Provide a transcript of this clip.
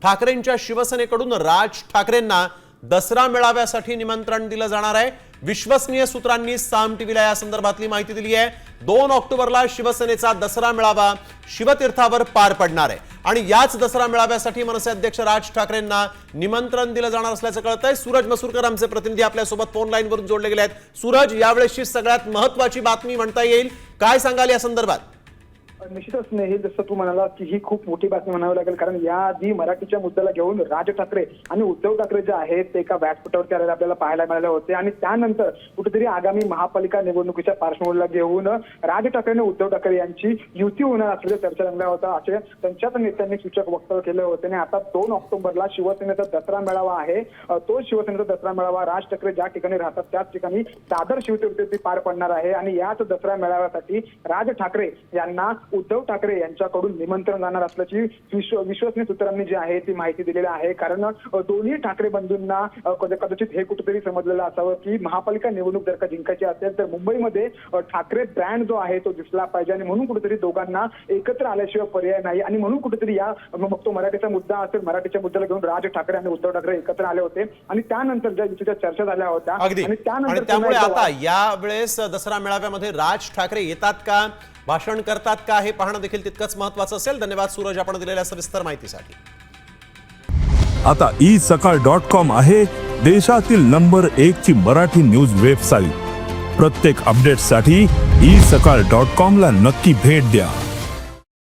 ठाकरेंच्या शिवसेनेकडून राज ठाकरेंना दसरा मेळाव्यासाठी निमंत्रण दिलं जाणार आहे। विश्वसनीय सूत्रांनी साम टीव्हीला या संदर्भातली माहिती दिली आहे। 2 ऑक्टोबरला शिवसेनेचा दसरा मेळावा शिवतीर्थावर पार पडणार आहे आणि याच दसरा मेळाव्यासाठी मनसे अध्यक्ष राज ठाकरेंना निमंत्रण दिलं जाणार असल्याचं कळतंय। सूरज मसूरकर आमचे प्रतिनिधी आपल्या सोबत फोन लाईन वरून जोडले गेले आहेत। सूरज, यावेळेसची सगळ्यात महत्त्वाची बातमी म्हणता येईल, काय सांगाल या संदर्भात? निश्चितच स्नेही, जसं तू म्हणाला की ही खूप मोठी बातमी म्हणावी लागेल, कारण याआधी मराठीच्या मुद्द्याला घेऊन राज ठाकरे आणि उद्धव ठाकरे जे आहेत ते एका व्यासपीठावरती आलेले आपल्याला पाहायला मिळाले होते आणि त्यानंतर कुठेतरी आगामी महापालिका निवडणुकीच्या पार्श्वभूमीला घेऊन राज ठाकरे आणि उद्धव ठाकरे यांची युती होणार असल्याच्या चर्चा रंगल्या होत्या, असे त्यांच्याच नेत्यांनी सूचक वक्तव्य केले होते। आणि आता 2 ऑक्टोबरला शिवसेनेचा दसरा मेळावा आहे। तो शिवसेनेचा दसरा मेळावा राज ठाकरे ज्या ठिकाणी राहतात त्याच ठिकाणी दादर शिवतीर्थी पार पडणार आहे आणि याच दसरा मेळाव्यासाठी राज ठाकरे यांना उद्धव ठाकरे यांच्याकडून निमंत्रण जाणार असल्याची विश्वसनीय सूत्रांनी जी आहे ती माहिती दिलेली आहे। कारण दोन्ही ठाकरे बंधूंना कदाचित हे कुठेतरी समजलेलं असावं की महापालिका निवडणूक जर का जिंकायची असेल तर मुंबईमध्ये ठाकरे ब्रँड जो आहे तो दिसला पाहिजे आणि म्हणून कुठेतरी दोघांना एकत्र आल्याशिवाय पर्याय नाही आणि म्हणून कुठेतरी या मग तो मराठीचा मुद्दा असेल, मराठीच्या मुद्द्याला घेऊन राज ठाकरे आणि उद्धव ठाकरे एकत्र आले होते आणि त्यानंतर ज्या युतीच्या चर्चा झाल्या होत्या आणि त्यामुळे आता यावेळेस दसरा मेळाव्यामध्ये राज ठाकरे येतात का, भाषण करतात का, हे पाहणं देखील तितकंच महत्त्वाचं असेल। धन्यवाद सूरज, आपण दिलेल्या सविस्तर माहितीसाठी। आता isakal.com आहे देशातील नंबर 1 ची मराठी न्यूज वेबसाईट। प्रत्येक अपडेटसाठी isakal.com ला नक्की भेट द्या।